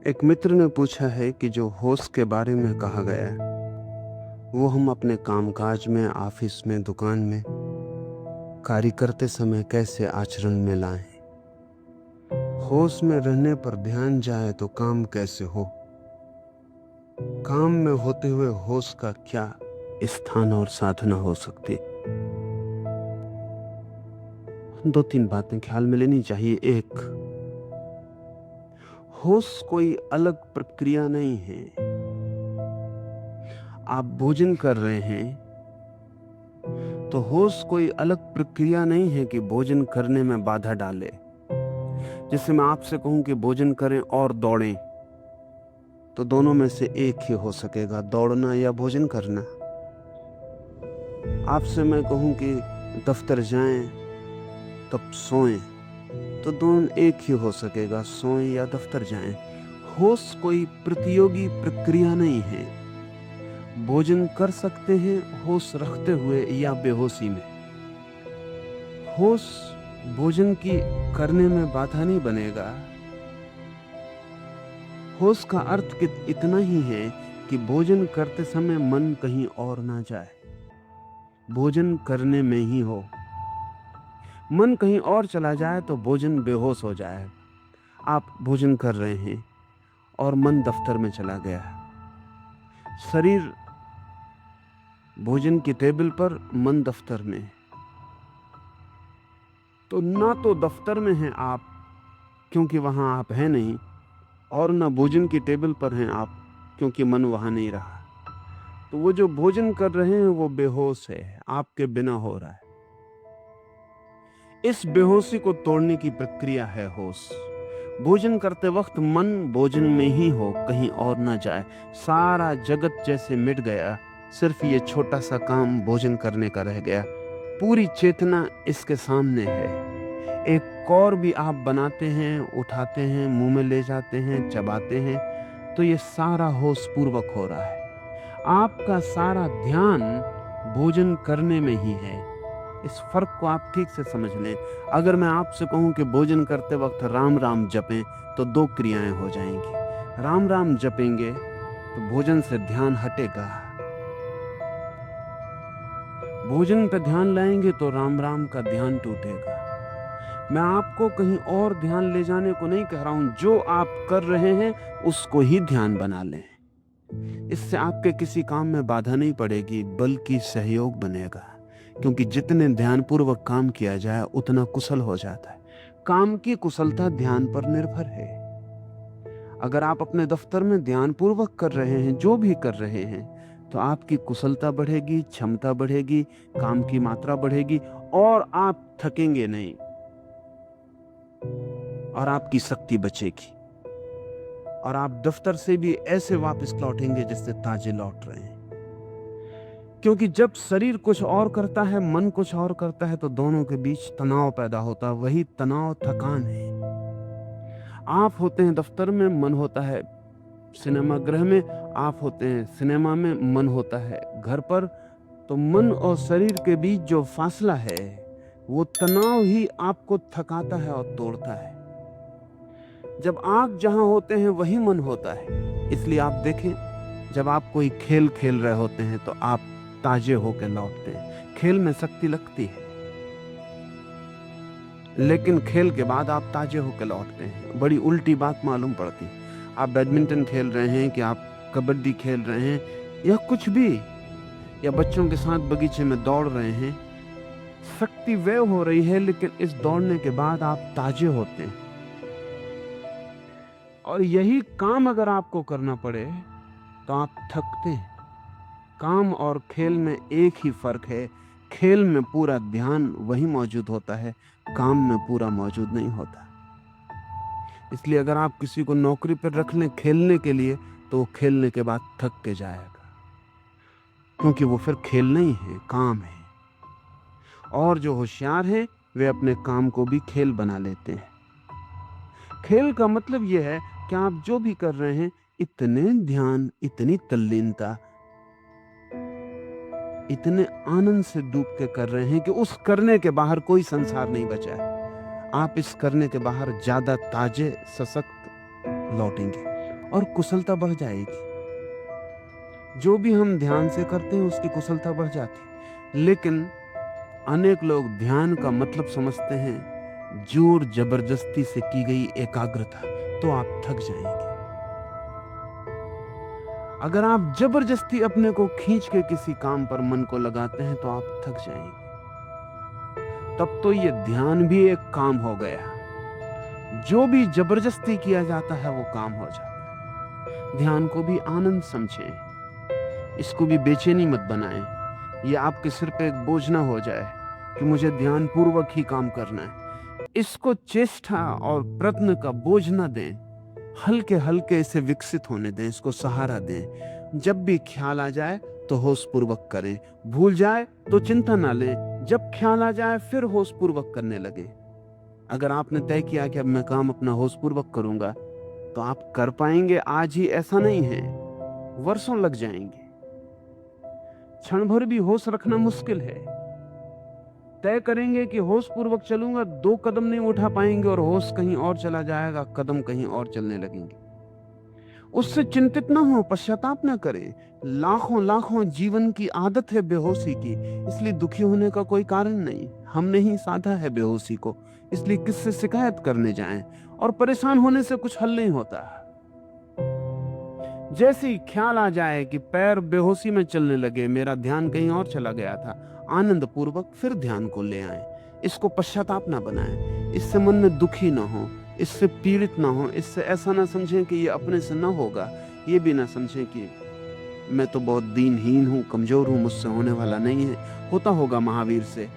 एक मित्र ने पूछा है कि जो होश के बारे में कहा गया है वो हम अपने कामकाज में, ऑफिस में, दुकान में कार्य करते समय कैसे आचरण में लाएं। होश में रहने पर ध्यान जाए तो काम कैसे हो। काम में होते हुए होश का क्या स्थान और साधना हो सकती। दो तीन बातें ख्याल में लेनी चाहिए। एक, होश कोई अलग प्रक्रिया नहीं है। आप भोजन कर रहे हैं तो होश कोई अलग प्रक्रिया नहीं है कि भोजन करने में बाधा डाले। जैसे मैं आपसे कहूं कि भोजन करें और दौड़ें, तो दोनों में से एक ही हो सकेगा, दौड़ना या भोजन करना। आपसे मैं कहूं कि दफ्तर जाएं तब सोएं, तो दोनों एक ही हो सकेगा, सोएं या दफ्तर जाएं। होश कोई प्रतियोगी प्रक्रिया नहीं है। भोजन कर सकते हैं होश रखते हुए या बेहोशी में। होश भोजन की करने में बाधा नहीं बनेगा। होश का अर्थ इतना ही है कि भोजन करते समय मन कहीं और ना जाए, भोजन करने में ही हो। मन कहीं और चला जाए तो भोजन बेहोश हो जाए। आप भोजन कर रहे हैं और मन दफ्तर में चला गया है। शरीर भोजन की टेबल पर, मन दफ्तर में, तो ना तो दफ्तर में हैं आप क्योंकि वहां आप हैं नहीं, और ना भोजन की टेबल पर हैं आप क्योंकि मन वहां नहीं रहा। तो वो जो भोजन कर रहे हैं वो बेहोश है, आपके बिना हो रहा है। इस बेहोशी को तोड़ने की प्रक्रिया है होश। भोजन करते वक्त मन भोजन में ही हो, कहीं और ना जाए। सारा जगत जैसे मिट गया, सिर्फ ये छोटा सा काम भोजन करने का रह गया। पूरी चेतना इसके सामने है। एक कौर भी आप बनाते हैं, उठाते हैं, मुंह में ले जाते हैं, चबाते हैं, तो ये सारा होश पूर्वक हो रहा है। आपका सारा ध्यान भोजन करने में ही है। इस फर्क को आप ठीक से समझ लें। अगर मैं आपसे कहूं कि भोजन करते वक्त राम राम जपें, तो दो क्रियाएं हो जाएंगी। राम राम जपेंगे तो भोजन से ध्यान हटेगा, भोजन पर ध्यान लाएंगे तो राम राम का ध्यान टूटेगा। मैं आपको कहीं और ध्यान ले जाने को नहीं कह रहा हूं, जो आप कर रहे हैं उसको ही ध्यान बना लें। इससे आपके किसी काम में बाधा नहीं पड़ेगी, बल्कि सहयोग बनेगा। क्योंकि जितने ध्यानपूर्वक काम किया जाए उतना कुशल हो जाता है। काम की कुशलता ध्यान पर निर्भर है। अगर आप अपने दफ्तर में ध्यानपूर्वक कर रहे हैं, जो भी कर रहे हैं, तो आपकी कुशलता बढ़ेगी, क्षमता बढ़ेगी, काम की मात्रा बढ़ेगी, और आप थकेंगे नहीं, और आपकी शक्ति बचेगी, और आप दफ्तर से भी ऐसे वापस लौटेंगे जैसे ताजे लौट रहे हैं। क्योंकि जब शरीर कुछ और करता है, मन कुछ और करता है, तो दोनों के बीच तनाव पैदा होता है। वही तनाव थकान है। आप होते हैं दफ्तर में, मन होता है सिनेमा गृह में, आप होते हैं सिनेमा में, मन होता है घर पर। तो मन और शरीर के बीच जो फासला है, वो तनाव ही आपको थकाता है और तोड़ता है। जब आप जहां होते हैं वही मन होता है। इसलिए आप देखें, जब आप कोई खेल खेल रहे होते हैं तो आप ताजे होकर लौटते हैं। खेल में शक्ति लगती है, लेकिन खेल के बाद आप ताजे होकर लौटते हैं। बड़ी उल्टी बात मालूम पड़ती है। आप बैडमिंटन खेल रहे हैं, कि आप कबड्डी खेल रहे हैं, या कुछ भी, या बच्चों के साथ बगीचे में दौड़ रहे हैं, शक्ति व्यय हो रही है, लेकिन इस दौड़ने के बाद आप ताजे होते हैं। और यही काम अगर आपको करना पड़े तो आप थकते हैं। काम और खेल में एक ही फर्क है, खेल में पूरा ध्यान वही मौजूद होता है, काम में पूरा मौजूद नहीं होता। इसलिए अगर आप किसी को नौकरी पर रख लें खेलने के लिए, तो वो खेलने के बाद थक के जाएगा, क्योंकि वो फिर खेल नहीं है, काम है। और जो होशियार हैं वे अपने काम को भी खेल बना लेते हैं। खेल का मतलब यह है कि आप जो भी कर रहे हैं, इतने ध्यान, इतनी तल्लीनता, इतने आनंद से डूब के कर रहे हैं कि उस करने के बाहर कोई संसार नहीं बचा है। आप इस करने के बाहर ज्यादा ताजे, सशक्त लौटेंगे। और कुशलता बढ़ जाएगी। जो भी हम ध्यान से करते हैं उसकी कुशलता बढ़ जाती। लेकिन अनेक लोग ध्यान का मतलब समझते हैं जोर जबरदस्ती से की गई एकाग्रता, तो आप थक जाएंगे। अगर आप जबरदस्ती अपने को खींच के किसी काम पर मन को लगाते हैं तो आप थक जाएंगे। तब तो ये ध्यान भी एक काम हो गया। जो भी जबरदस्ती किया जाता है वो काम हो जाता है। ध्यान को भी आनंद समझें, इसको भी बेचैनी मत बनाएं। ये आपके सिर पे एक बोझ ना हो जाए कि मुझे ध्यान पूर्वक ही काम करना है। इसको चेष्टा और प्रयत्न का बोझ ना दें, हल्के हल्के इसे विकसित होने दें, इसको सहारा दें। जब भी ख्याल आ जाए तो होश पूर्वक करें, भूल जाए तो चिंता ना लें। जब ख्याल आ जाए फिर होश पूर्वक करने लगे। अगर आपने तय किया कि अब मैं काम अपना होश पूर्वक करूंगा तो आप कर पाएंगे आज ही, ऐसा नहीं है, वर्षों लग जाएंगे। क्षण भर भी होश रखना मुश्किल है। तय करेंगे कि होश पूर्वक चलूंगा, 2 कदम नहीं उठा पाएंगे और होश कहीं और चला जाएगा, कदम कहीं और चलने लगेंगे। उससे चिंतित ना हो, पश्चाताप ना करें। लाखों लाखों जीवन की आदत है बेहोशी की, इसलिए दुखी होने का कोई कारण नहीं। हमने ही साधा है बेहोशी को, इसलिए किससे शिकायत करने जाएं। और परेशान होने से कुछ हल नहीं होता। जैसे ही ख्याल आ जाए कि पैर बेहोशी में चलने लगे, मेरा ध्यान कहीं और चला गया था, आनंद पूर्वक फिर ध्यान को ले आए। इसको पश्चाताप ना बनाएं, इससे मन में दुखी ना हो, इससे पीड़ित ना हो, इससे ऐसा ना समझें कि ये अपने से ना होगा, ये भी ना समझें कि मैं तो बहुत दीनहीन हूं, कमजोर हूं, मुझसे होने वाला नहीं है, होता होगा महावीर से,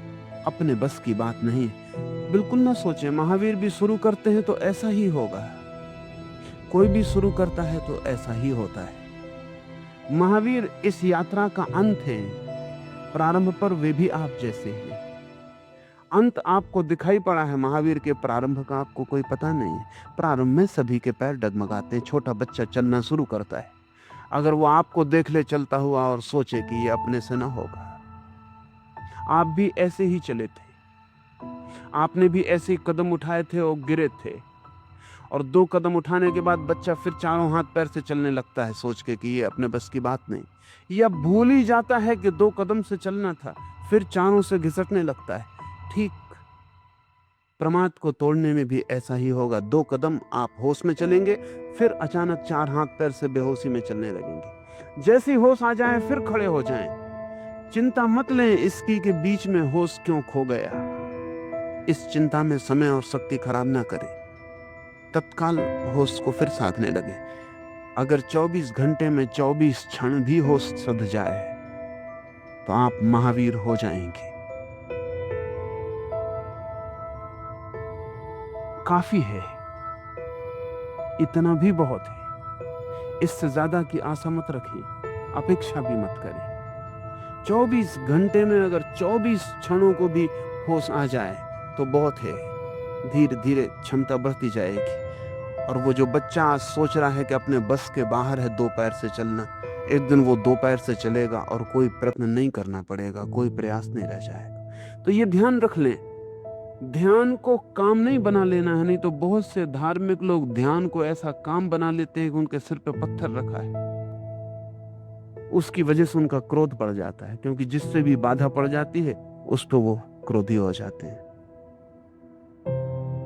अपने बस की बात नहीं। बिल्कुल ना सोचें, महावीर भी शुरू करते हैं तो ऐसा ही होगा। कोई भी शुरू करता है तो ऐसा ही होता है। महावीर इस यात्रा का अंत है, प्रारंभ पर वे भी आप जैसे हैं। अंत आपको दिखाई पड़ा है, महावीर के प्रारंभ का आपको कोई पता नहीं है। प्रारंभ में सभी के पैर डगमगाते हैं। छोटा बच्चा चलना शुरू करता है, अगर वो आपको देख ले चलता हुआ और सोचे कि ये अपने से ना होगा, आप भी ऐसे ही चले थे, आपने भी ऐसे ही कदम उठाए थे और गिरे थे। और 2 कदम उठाने के बाद बच्चा फिर चारों हाथ पैर से चलने लगता है, सोच के कि ये अपने बस की बात नहीं, या भूल ही जाता है कि 2 कदम से चलना था, फिर चारों से घिसटने लगता है। ठीक प्रमाद को तोड़ने में भी ऐसा ही होगा। 2 कदम आप होश में चलेंगे, फिर अचानक 4 हाथ पैर से बेहोशी में चलने लगेंगे। जैसे ही होश आ जाए फिर खड़े हो जाएं। चिंता मत लें इसकी कि बीच में होश क्यों खो गया। इस चिंता में समय और शक्ति खराब ना करें, तत्काल होश को फिर साधने लगे। अगर 24 घंटे में 24 क्षण भी होश सध जाए तो आप महावीर हो जाएंगे। काफी है, इतना भी बहुत है। इससे ज्यादा की आशा मत रखें, अपेक्षा भी मत करें। 24 घंटे में अगर 24 क्षणों को भी होश आ जाए तो बहुत है। धीरे धीरे क्षमता बढ़ती जाएगी। और वो जो बच्चा आज सोच रहा है कि अपने बस के बाहर है 2 पैर से चलना, एक दिन वो 2 पैर से चलेगा और कोई प्रयत्न नहीं करना पड़ेगा, कोई प्रयास नहीं रह जाएगा। तो ये ध्यान रख लें, ध्यान को काम नहीं बना लेना है। नहीं तो बहुत से धार्मिक लोग ध्यान को ऐसा काम बना लेते हैं कि उनके सिर पे पत्थर रखा है। उसकी वजह से उनका क्रोध बढ़ जाता है, क्योंकि जिससे भी बाधा पड़ जाती है उस पर वो क्रोधी हो जाते हैं।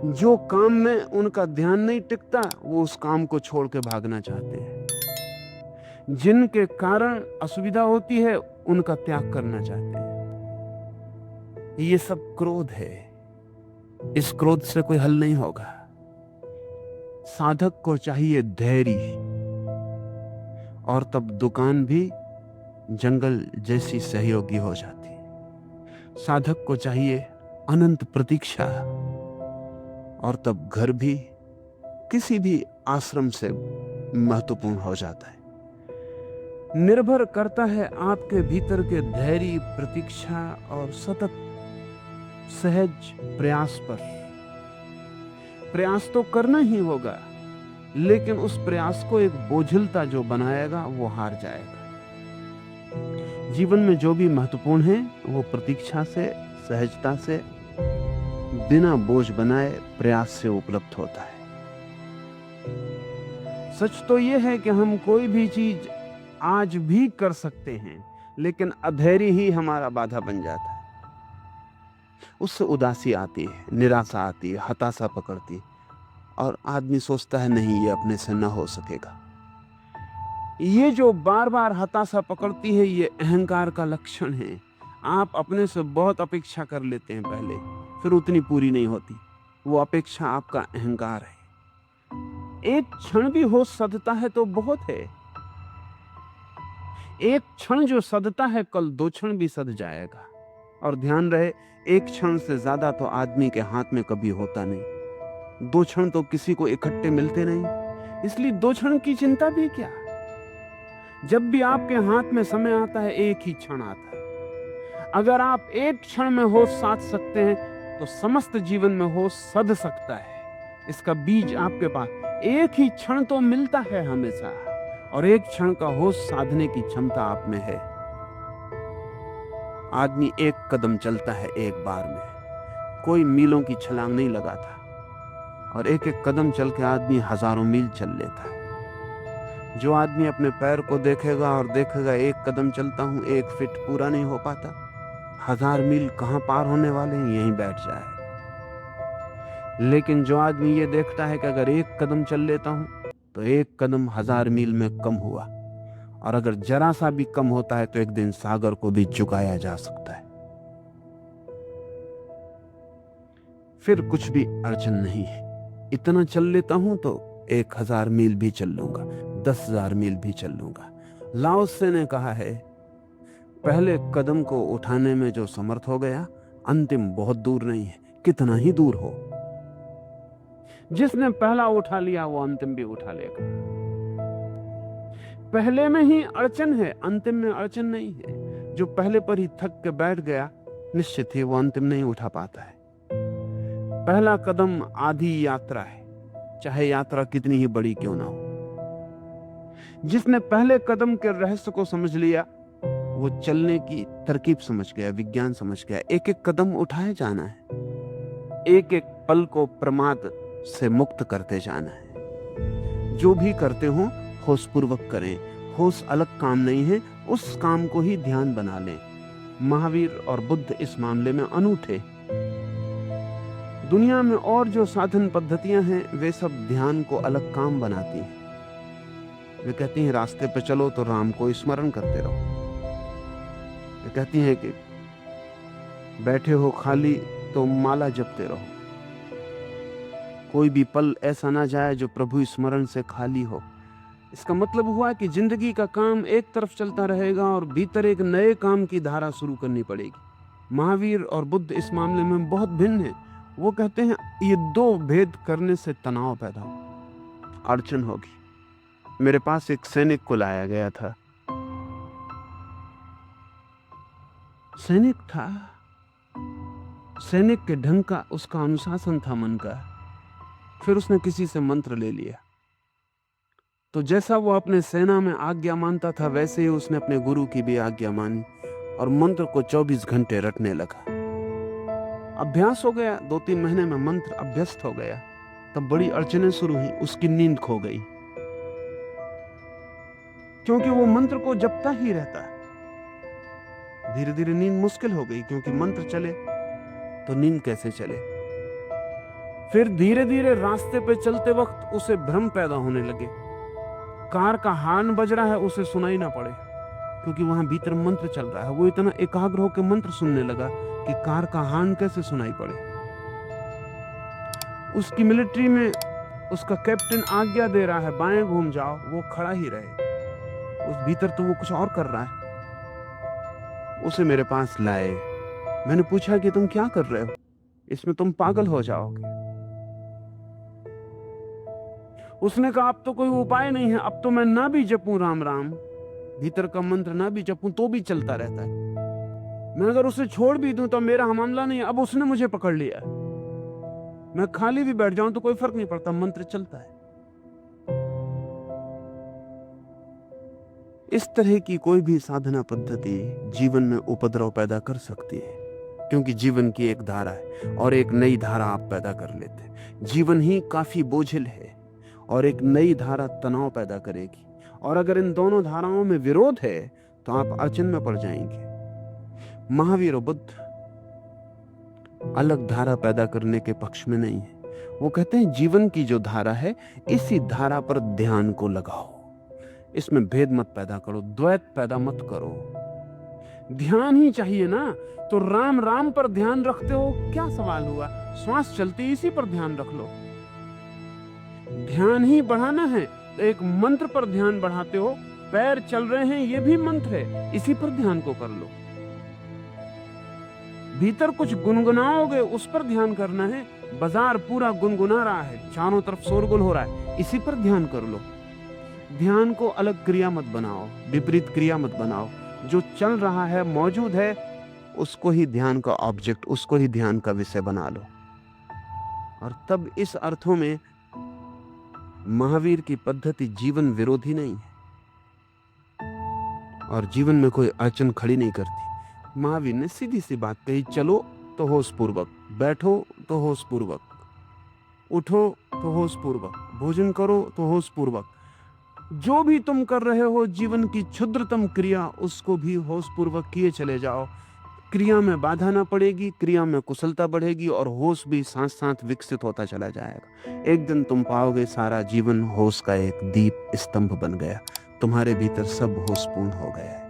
जो काम में उनका ध्यान नहीं टिकता वो उस काम को छोड़ के भागना चाहते हैं। जिनके कारण असुविधा होती है उनका त्याग करना चाहते हैं। ये सब क्रोध है। इस क्रोध से कोई हल नहीं होगा। साधक को चाहिए धैर्य, और तब दुकान भी जंगल जैसी सहयोगी हो जाती। साधक को चाहिए अनंत प्रतीक्षा, और तब घर भी किसी भी आश्रम से महत्वपूर्ण हो जाता है। निर्भर करता है आपके भीतर के धैर्य, प्रतीक्षा और सतत सहज प्रयास पर। प्रयास तो करना ही होगा, लेकिन उस प्रयास को एक बोझिलता जो बनाएगा वो हार जाएगा। जीवन में जो भी महत्वपूर्ण है वो प्रतीक्षा से, सहजता से, बिना बोझ बनाए प्रयास से उपलब्ध होता है। सच तो यह है कि हम कोई भी चीज आज भी कर सकते हैं, लेकिन अधैर्य ही हमारा बाधा बन जाता है। उससे उदासी आती है, निराशा आती है, हताशा पकड़ती है और आदमी सोचता है नहीं, ये अपने से न हो सकेगा। ये जो बार बार हताशा पकड़ती है, ये अहंकार का लक्षण है। आप अपने से बहुत अपेक्षा कर लेते हैं पहले, फिर उतनी पूरी नहीं होती। वो अपेक्षा आपका अहंकार है। एक क्षण भी होश सधता है तो बहुत है। एक क्षण जो सधता है, कल 2 क्षण भी सध जाएगा। और ध्यान रहे, एक क्षण से ज्यादा तो आदमी के हाथ में कभी होता नहीं। 2 क्षण तो किसी को इकट्ठे मिलते नहीं, इसलिए 2 क्षण की चिंता भी क्या। जब भी आपके हाथ में समय आता है, एक ही क्षण आता है। अगर आप एक क्षण में होश साध सकते हैं तो समस्त जीवन में होश सध सकता है। इसका बीज आपके पास, एक ही क्षण तो मिलता है हमेशा, और एक क्षण का होश साधने की क्षमता आप में है। आदमी एक कदम चलता है एक बार में, कोई मीलों की छलांग नहीं लगाता, और एक एक कदम चल के आदमी हजारों मील चल लेता है। जो आदमी अपने पैर को देखेगा और देखेगा एक कदम चलता हूं, 1 फीट पूरा नहीं हो पाता, 1000 मील कहां पार होने वाले हैं, यहीं बैठ जाए। लेकिन जो आदमी ये देखता है कि अगर एक कदम चल लेता हूं तो एक कदम 1000 मील में कम हुआ, और अगर जरा सा भी कम होता है तो एक दिन सागर को भी चुकाया जा सकता है। फिर कुछ भी अड़चन नहीं है। इतना चल लेता हूं तो 1000 मील भी चल लूंगा, 10,000 मील भी चल लूंगा। लाओ त्से ने कहा है, पहले कदम को उठाने में जो समर्थ हो गया, अंतिम बहुत दूर नहीं है, कितना ही दूर हो। जिसने पहला उठा लिया वो अंतिम भी उठा लेगा। पहले में ही अड़चन है, अंतिम में अड़चन नहीं है। जो पहले पर ही थक के बैठ गया, निश्चित ही वो अंतिम नहीं उठा पाता है। पहला कदम आधी यात्रा है, चाहे यात्रा कितनी ही बड़ी क्यों ना हो। जिसने पहले कदम के रहस्य को समझ लिया, वो चलने की तरकीब समझ गया, विज्ञान समझ गया। एक एक कदम उठाए जाना है, एक एक पल को प्रमाद से मुक्त करते जाना है। जो भी करते हो होश पूर्वक करें। होश अलग काम नहीं है, उस काम को ही ध्यान बना लें। महावीर और बुद्ध इस मामले में अनूठे। दुनिया में और जो साधन पद्धतियां हैं, वे सब ध्यान को अलग काम बनाती हैं। वे कहती हैं रास्ते पे चलो तो राम को स्मरण करते रहो। वे कहती हैं कि बैठे हो खाली तो माला जपते रहो। कोई भी पल ऐसा ना जाए जो प्रभु स्मरण से खाली हो। इसका मतलब हुआ कि जिंदगी का काम एक तरफ चलता रहेगा और भीतर एक नए काम की धारा शुरू करनी पड़ेगी। महावीर और बुद्ध इस मामले में बहुत भिन्न हैं। वो कहते हैं ये 2 भेद करने से तनाव पैदा हो, अड़चन होगी। मेरे पास एक सैनिक को लाया गया था। सैनिक था, सैनिक के ढंग का उसका अनुशासन था मन का। फिर उसने किसी से मंत्र ले लिया, तो जैसा वो अपने सेना में आज्ञा मानता था, वैसे ही उसने अपने गुरु की भी आज्ञा मानी और मंत्र को 24 घंटे रटने लगा। अभ्यास हो गया, 2-3 महीने में मंत्र अभ्यस्त हो गया। तब बड़ी अड़चनें शुरू हुई। उसकी नींद खो गई, क्योंकि वो मंत्र को जपता ही रहता है। धीरे धीरे नींद मुश्किल हो गई, क्योंकि मंत्र चले तो नींद कैसे चले। फिर धीरे धीरे रास्ते पे चलते वक्त उसे भ्रम पैदा होने लगे। कार का हॉर्न बज रहा है, उसे सुनाई ना पड़े, क्योंकि वहां भीतर मंत्र चल रहा है। वो इतना एकाग्र होकर मंत्र सुनने लगा कि कार का हॉर्न कैसे सुनाई पड़े। उसकी मिलिट्री में उसका कैप्टन आज्ञा दे रहा है बाएं घूम जाओ, वो खड़ा ही रहे। उस भीतर तो वो कुछ और कर रहा है। उसे मेरे पास लाए। मैंने पूछा कि तुम क्या कर रहे हो, इसमें तुम पागल हो जाओगे। उसने कहा अब तो कोई उपाय नहीं है, अब तो मैं ना भी जपूं राम राम, भीतर का मंत्र ना भी जपूं तो भी चलता रहता है। मैं अगर उसे छोड़ भी दूं तो मेरा मामला नहीं है। अब उसने मुझे पकड़ लिया, मैं खाली भी बैठ जाऊं तो कोई फर्क नहीं पड़ता, मंत्र चलता है। इस तरह की कोई भी साधना पद्धति जीवन में उपद्रव पैदा कर सकती है, क्योंकि जीवन की एक धारा है और एक नई धारा आप पैदा कर लेते हैं। जीवन ही काफी बोझिल है और एक नई धारा तनाव पैदा करेगी। और अगर इन दोनों धाराओं में विरोध है तो आप अड़चन में पड़ जाएंगे। महावीर और बुद्ध अलग धारा पैदा करने के पक्ष में नहीं है। वो कहते हैं जीवन की जो धारा है, इसी धारा पर ध्यान को लगाओ, इसमें भेद मत पैदा करो, द्वैत पैदा मत करो। ध्यान ही चाहिए ना, तो राम राम पर ध्यान रखते हो, क्या सवाल हुआ? श्वास चलती इसी पर ध्यान रख लो। ध्यान ही बढ़ाना है तो एक मंत्र पर ध्यान बढ़ाते हो, पैर चल रहे हैं ये भी मंत्र है, इसी पर ध्यान को कर लो। भीतर कुछ गुनगुनाओगे, उस पर ध्यान करना है। बाजार पूरा गुनगुना रहा है, चारों तरफ शोरगुल हो रहा है, इसी पर ध्यान कर लो। ध्यान को अलग क्रिया मत बनाओ, विपरीत क्रिया मत बनाओ। जो चल रहा है, मौजूद है, उसको ही ध्यान का ऑब्जेक्ट, उसको ही ध्यान का विषय बना लो। और तब इस अर्थों में महावीर की पद्धति जीवन विरोधी नहीं है और जीवन में कोई अड़चन खड़ी नहीं करती। महावीर ने सीधी सी बात कही, चलो तो होश पूर्वक, बैठो तो होश पूर्वक, उठो तो होश पूर्वक, भोजन करो तो होश पूर्वक। जो भी तुम कर रहे हो जीवन की क्षुद्रतम क्रिया, उसको भी होश पूर्वक किए चले जाओ। क्रिया में बाधा ना पड़ेगी, क्रिया में कुशलता बढ़ेगी और होश भी साथ साथ विकसित होता चला जाएगा। एक दिन तुम पाओगे सारा जीवन होश का एक दीप स्तंभ बन गया, तुम्हारे भीतर सब होशपूर्ण हो गया है।